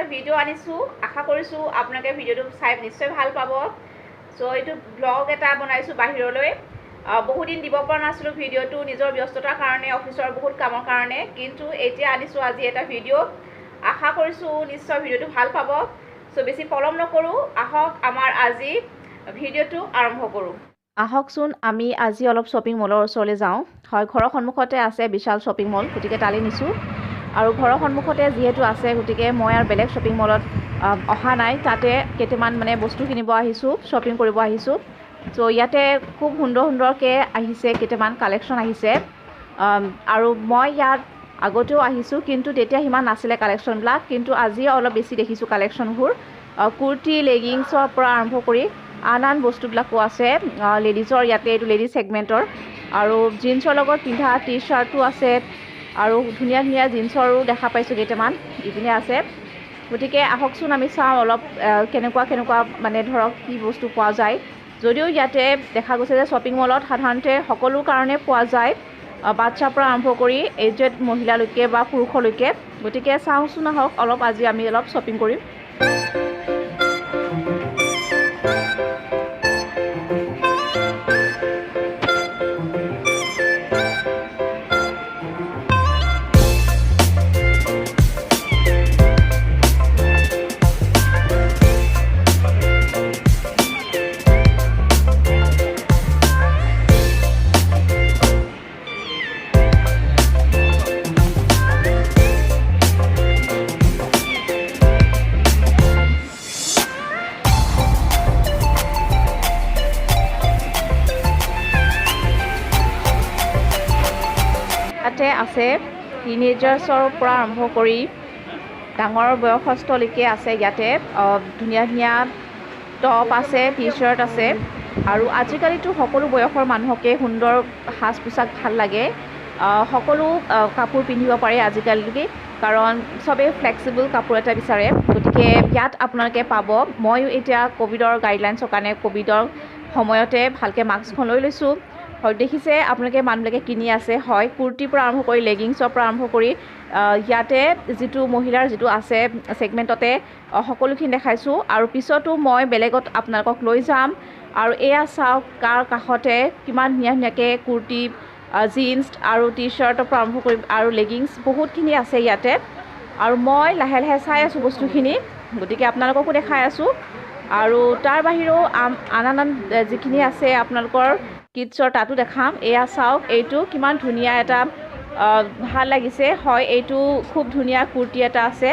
video' আনিছোঁ আশা কৰিছোঁ আপোনালোকে ভিডিঅ'টো চাই নিশ্চয় ভাল পাব সো এইটো ব্লগ এটা বনাইছোঁ বাহিৰলৈ বহুদিন দিব পৰা নাছিলোঁ ভিডিঅ'টো নিজৰ ব্যস্ততাৰ কাৰণে অফিচৰ বহুত কামৰ কাৰণে কিন্তু এতিয়া আনিছোঁ আজি এটা ভিডিঅ' আশা কৰিছোঁ নিশ্চয় ভিডিঅ'টো ভাল পাব সো বেছি পলম নকৰোঁ আহক আমাৰ আজি ভিডিঅ'টো আৰম্ভ কৰোঁ আহকচোন আমি আজি অলপ শ্বপিং মলৰ ওচৰলৈ যাওঁ হয় ঘৰৰ সন্মুখতে আছে বিশাল শ্বপিং মল গতিকে তালৈ নিছোঁ আৰু ঘৰৰ সন্মুখতে যিহেতু আছে গতিকে মই আৰু বেলেগ শ্বপিং মলত অহা নাই তাতে কেইটামান মানে বস্তু কিনিব আহিছোঁ শ্বপিং কৰিব আহিছোঁ সো ইয়াতে খুব সুন্দৰকৈ আহিছে কেইটামান কালেকশ্যন আহিছে আৰু মই ইয়াত আগতেও আহিছোঁ কিন্তু তেতিয়া সিমান নাছিলে কালেকশ্যনবিলাক কিন্তু আজি অলপ বেছি দেখিছোঁ কালেকশ্যনবোৰ কুৰ্তি লেগিংছৰ পৰা আৰম্ভ কৰি আন বস্তুবিলাকো আছে লেডিজৰ ইয়াতে এইটো লেডিজ ছেগমেণ্টৰ আৰু জিন্সৰ লগত পিন্ধা টি শ্বাৰ্টো আছে আৰু ধুনীয়া ধুনীয়া জিন্সৰো দেখা পাইছোঁ কেইটামান ইপিনে আছে গতিকে আহকচোন আমি চাওঁ অলপ কেনেকুৱা মানে ধৰক কি বস্তু পোৱা যায় যদিও ইয়াতে দেখা গৈছে যে শ্বপিং মলত সাধাৰণতে সকলো কাৰণে পোৱা যায় বাচ্চাৰ পৰা আৰম্ভ কৰি এজেড মহিলালৈকে বা পুৰুষলৈকে গতিকে চাওঁচোন আহক অলপ আজি আমি অলপ শ্বপিং কৰিম আছে টিনেজাৰ্ছৰ পৰা আৰম্ভ কৰি ডাঙৰ বয়সস্থলৈকে আছে ইয়াতে ধুনীয়া ধুনীয়া টপ আছে টি শ্বাৰ্ট আছে আৰু আজিকালিতো সকলো বয়সৰ মানুহকে সুন্দৰ সাজ পোছাক ভাল লাগে সকলো কাপোৰ পিন্ধিব পাৰে আজিকালি কাৰণ চবেই ফ্লেক্সিবল কাপোৰ এটা বিচাৰে গতিকে ইয়াত আপোনালোকে পাব ময়ো এতিয়া ক'ভিডৰ গাইডলাইনছৰ কাৰণে ক'ভিডৰ সময়তে ভালকৈ মাস্কখন লৈ লৈছোঁ হয় দেখিছে আপোনালোকে মানুহবিলাকে কিনি আছে হয় কুৰ্তিৰ পৰা আৰম্ভ কৰি লেগিংছৰ পৰা আৰম্ভ কৰি ইয়াতে যিটো মহিলাৰ যিটো আছে ছেগমেণ্টতে সকলোখিনি দেখাইছোঁ আৰু পিছতো মই বেলেগত আপোনালোকক লৈ যাম আৰু এয়া চাওক কাৰ কাষতে কিমান ধুনীয়াকৈ কুৰ্তি জিন্স আৰু টি শ্বাৰ্টৰ পৰা আৰম্ভ কৰি আৰু লেগিংছ বহুতখিনি আছে ইয়াতে আৰু মই লাহে লাহে চাই আছোঁ বস্তুখিনি গতিকে আপোনালোককো দেখাই আছোঁ আৰু তাৰ বাহিৰেও আন যিখিনি আছে আপোনালোকৰ কিডছৰ তাতো দেখাম এয়া চাওক এইটো কিমান ধুনীয়া এটা ভাল লাগিছে হয় এইটো খুব ধুনীয়া কুৰ্তি এটা আছে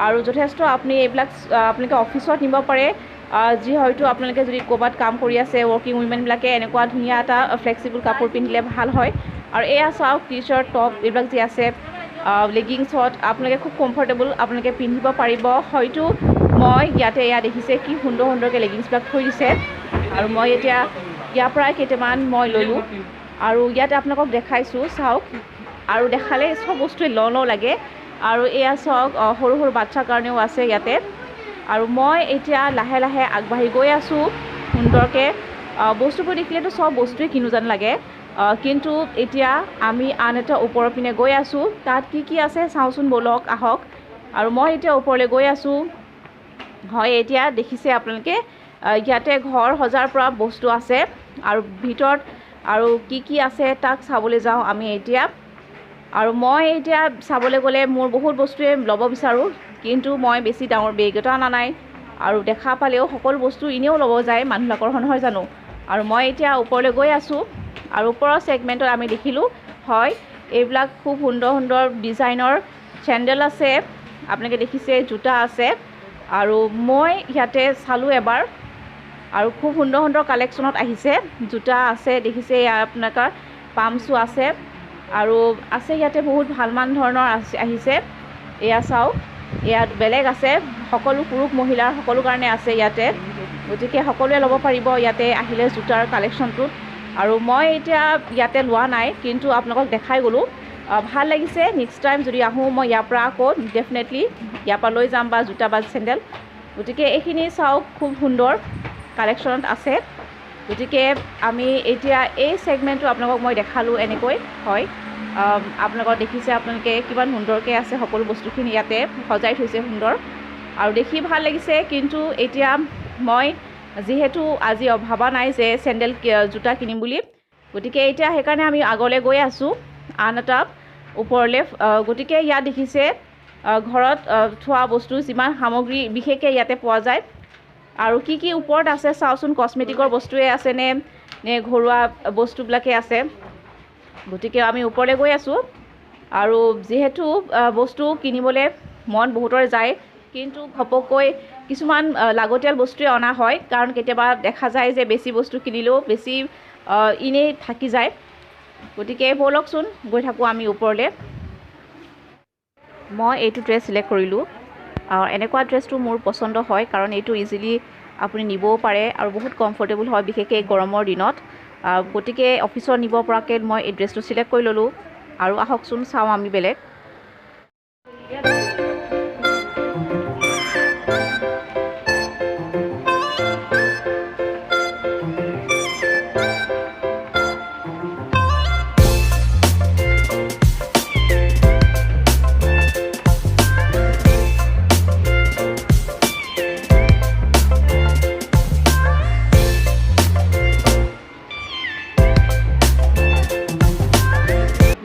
আৰু যথেষ্ট আপুনি এইবিলাক আপোনালোকে অফিচত নিব পাৰে যি হয়তো আপোনালোকে যদি ক'ৰবাত কাম কৰি আছে ৱৰ্কিং উইমেনবিলাকে এনেকুৱা ধুনীয়া এটা ফ্লেক্সিবল কাপোৰ পিন্ধিলে ভাল হয় আৰু এয়া চাওক টি শ্বাৰ্ট টপ এইবিলাক যি আছে লেগিংছত আপোনালোকে খুব কমফৰ্টেবল আপোনালোকে পিন্ধিব পাৰিব হয়তো মই ইয়াতে এয়া দেখিছে কি সুন্দৰকৈ লেগিংছবিলাক থৈ দিছে আৰু মই এতিয়া ইয়াৰ পৰাই কেইটামান মই ল'লোঁ আৰু ইয়াতে আপোনালোকক দেখাইছোঁ চাওক আৰু দেখালে চব বস্তুৱে লওঁ লাগে আৰু এয়া চাওক সৰু বাচ্চাৰ কাৰণেও আছে ইয়াতে আৰু মই এতিয়া লাহে লাহে আগবাঢ়ি গৈ আছোঁ সুন্দৰকৈ বস্তুবোৰ দেখিলেতো চব বস্তুৱে কিনো যেন লাগে কিন্তু এতিয়া আমি আন এটা ওপৰৰ পিনে গৈ আছোঁ তাত কি আছে চাওঁচোন ব'লক আহক আৰু মই এতিয়া ওপৰলৈ গৈ আছোঁ হয় এতিয়া দেখিছে আপোনালোকে ইয়াতে ঘৰ সজাৰ পৰা বস্তু আছে আৰু ভিতৰত আৰু কি আছে তাক চাবলৈ যাওঁ আমি এতিয়া আৰু মই এতিয়া চাবলৈ গ'লে মোৰ বহুত বস্তুৱে ল'ব বিচাৰোঁ কিন্তু মই বেছি ডাঙৰ বেগ এটা অনা নাই আৰু দেখা পালেও সকলো বস্তু এনেও ল'ব যায় মানুহবিলাকৰ নহয় জানো আৰু মই এতিয়া ওপৰলৈ গৈ আছোঁ আৰু ওপৰৰ ছেগমেণ্টত আমি দেখিলোঁ হয় এইবিলাক খুব সুন্দৰ ডিজাইনৰ চেণ্ডেল আছে আপোনালোকে দেখিছে জোতা আছে আৰু মই ইয়াতে চালোঁ এবাৰ আৰু খুব সুন্দৰ কালেকশ্যনত আহিছে জোতা আছে দেখিছে আপোনালোকৰ পাম্পছো আছে আৰু আছে ইয়াতে বহুত ভালমান ধৰণৰ আহিছে এয়া চাওক ইয়াত বেলেগ আছে সকলো পুৰুষ মহিলাৰ সকলো কাৰণে আছে ইয়াতে গতিকে সকলোৱে ল'ব পাৰিব ইয়াতে আহিলে জোতাৰ কালেকশ্যনটোত আৰু মই এতিয়া ইয়াতে লোৱা নাই কিন্তু আপোনালোকক দেখাই গ'লোঁ ভাল লাগিছে নেক্সট টাইম যদি আহোঁ মই ইয়াৰ পৰা আকৌ ডেফিনেটলি ইয়াৰ পৰা লৈ যাম বা জোতা বা চেণ্ডেল গতিকে এইখিনি চাওক খুব সুন্দৰ কালেকশ্যনত আছে গতিকে আমি এতিয়া এই ছেগমেণ্টটো আপোনালোকক মই দেখালোঁ এনেকৈ হয় আপোনালোকক দেখিছে আপোনালোকে কিমান সুন্দৰকৈ আছে সকলো বস্তুখিনি ইয়াতে সজাই থৈছে সুন্দৰ আৰু দেখি ভাল লাগিছে কিন্তু এতিয়া মই যিহেতু আজি ভাবা নাই যে চেণ্ডেল জোতা কিনিম বুলি গতিকে এতিয়া সেইকাৰণে আমি আগলৈ গৈ আছোঁ আন এটা ওপৰলৈ গতিকে ইয়াত দেখিছে ঘৰত থোৱা বস্তু যিমান সামগ্ৰী বিশেষকৈ ইয়াতে পোৱা যায় আৰু কি কি ওপৰত আছে চাওচোন কসমেটিকৰ বস্তুৱে আছে নে ঘৰুৱা বস্তুবিলাকে আছে গতিকে আমি ওপৰলৈ গৈ আছোঁ আৰু যিহেতু বস্তু কিনিবলৈ মন বহুতৰে যায় কিন্তু ঘপককৈ কিছুমান লাগতিয়াল বস্তুৱে অনা হয় কাৰণ কেতিয়াবা দেখা যায় যে বেছি বস্তু কিনিলেও বেছি এনেই থাকি যায় গতিকে ব'লকচোন গৈ থাকোঁ আমি ওপৰলৈ মই এইটো ড্ৰেছ চিলেক্ট কৰিলোঁ এনেকুৱা ড্ৰেছটো মোৰ পচন্দ হয় কাৰণ এইটো ইজিলি আপুনি নিবও পাৰে আৰু বহুত কমফৰ্টেবল হয় বিশেষকৈ গৰমৰ দিনত গতিকে অফিচত নিব পৰাকৈ মই এই ড্ৰেছটো চিলেক্ট কৰি ল'লোঁ আৰু আহকচোন চাওঁ আমি বেলেগ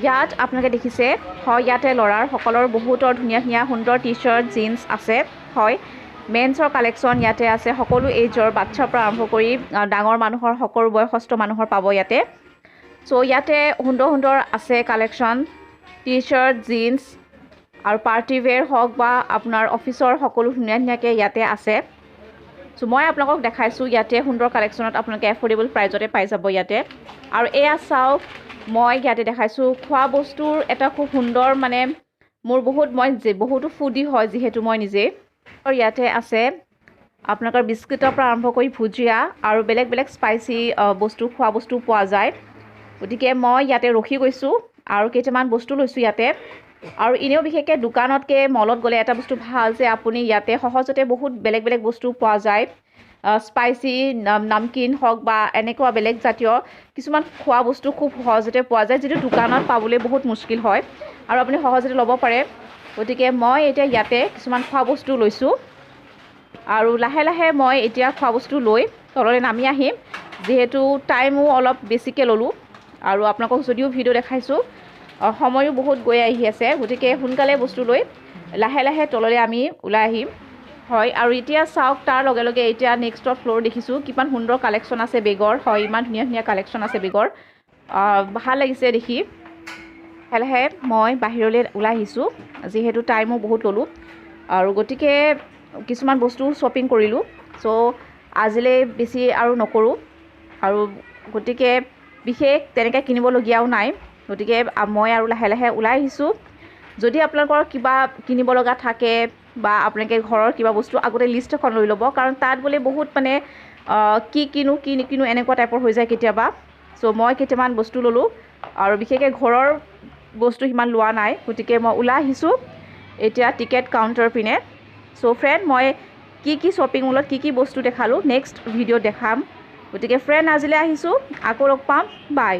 ইয়াত আপোনালোকে দেখিছে হয় ইয়াতে ল'ৰাৰ সকলৰ বহুতৰ ধুনীয়া ধুনীয়া সুন্দৰ টি চাৰ্ট জিন্স আছে হয় মেন্সৰ কালেকশ্যন ইয়াতে আছে সকলো এজৰ বাচ্চাৰ পৰা আৰম্ভ কৰি ডাঙৰ মানুহৰ সকলো বয়সস্থ মানুহৰ পাব ইয়াতে চ' ইয়াতে সুন্দৰ সুন্দৰ আছে কালেকশ্যন টি চাৰ্ট জিন্স আৰু পাৰ্টি ৱেৰ হওক বা আপোনাৰ অফিচৰ সকলো ধুনীয়া ধুনীয়াকৈ ইয়াতে আছে চ' মই আপোনালোকক দেখাইছোঁ ইয়াতে সুন্দৰ কালেকশ্যনত আপোনালোকে এফৰ্ডেবল প্ৰাইজতে পাই যাব ইয়াতে আৰু এয়া চাওক মই ইয়াতে দেখাইছোঁ খোৱা বস্তুৰ এটা খুব সুন্দৰ মানে মোৰ বহুতো ফুডি হয় যিহেতু মই নিজে আৰু ইয়াতে আছে আপোনালোকৰ বিস্কুটৰ পৰা আৰম্ভ কৰি ভুজিয়া আৰু বেলেগ বেলেগ স্পাইচি বস্তু খোৱা বস্তু পোৱা যায় গতিকে মই ইয়াতে ৰখি গৈছোঁ আৰু কেইটামান বস্তু লৈছোঁ ইয়াতে আৰু এনেও বিশেষকৈ দোকানতকৈ মলত গ'লে এটা বস্তু ভাল যে আপুনি ইয়াতে সহজতে বহুত বেলেগ বেলেগ বস্তু পোৱা যায় স্পাইচি নামকিন হওক বা এনেকুৱা বেলেগ জাতীয় কিছুমান খোৱা বস্তু খুব সহজতে পোৱা যায় যিটো দোকানত পাবলৈ বহুত মুস্কিল হয় আৰু আপুনি সহজতে ল'ব পাৰে গতিকে মই এতিয়া ইয়াতে কিছুমান খোৱা বস্তু লৈছোঁ আৰু লাহে লাহে মই এতিয়া খোৱা বস্তু লৈ তললৈ নামি আহিম যিহেতু টাইমো অলপ বেছিকৈ ল'লোঁ আৰু আপোনালোকক যদিও ভিডিঅ' দেখাইছোঁ সময়ো বহুত গৈ আহি আছে গতিকে সোনকালে বস্তু লৈ লাহে লাহে তললৈ আমি ওলাই আহিম হয় আৰু এতিয়া চাওক তাৰ লগে লগে এতিয়া নেক্সটৰ ফ্ল'ৰ দেখিছোঁ কিমান সুন্দৰ কালেকশ্যন আছে বেগৰ হয় ইমান ধুনীয়া ধুনীয়া কালেকশ্যন আছে বেগৰ ভাল লাগিছে দেখি লাহে লাহে মই বাহিৰলৈ ওলাই আহিছোঁ যিহেতু টাইমো বহুত ল'লোঁ আৰু গতিকে কিছুমান বস্তু শ্বপিং কৰিলোঁ চ' আজিলৈ বেছি আৰু নকৰোঁ আৰু গতিকে বিশেষ তেনেকৈ কিনিবলগীয়াও নাই গতিকে মই আৰু লাহে লাহে ওলাই আহিছোঁ যদি আপোনালোকৰ কিবা কিনিব লগা থাকে বা আপোনালোকে ঘৰৰ কিবা বস্তু আগতে লিষ্ট এখন লৈ ল'ব কাৰণ তাত বোলে বহুত মানে কি কিনো কি নিকিনো এনেকুৱা টাইপৰ হৈ যায় কেতিয়াবা চ' মই কেইটামান বস্তু ল'লোঁ আৰু বিশেষকৈ ঘৰৰ বস্তু সিমান লোৱা নাই গতিকে মই ওলাই আহিছোঁ এতিয়া টিকেট কাউণ্টাৰ পিনে চ' ফ্ৰেণ্ড মই কি শ্বপিং মলত কি বস্তু দেখালোঁ নেক্সট ভিডিঅ'ত দেখাম গতিকে ফ্ৰেণ্ড আজিলৈ আহিছোঁ আকৌ লগ পাম বাই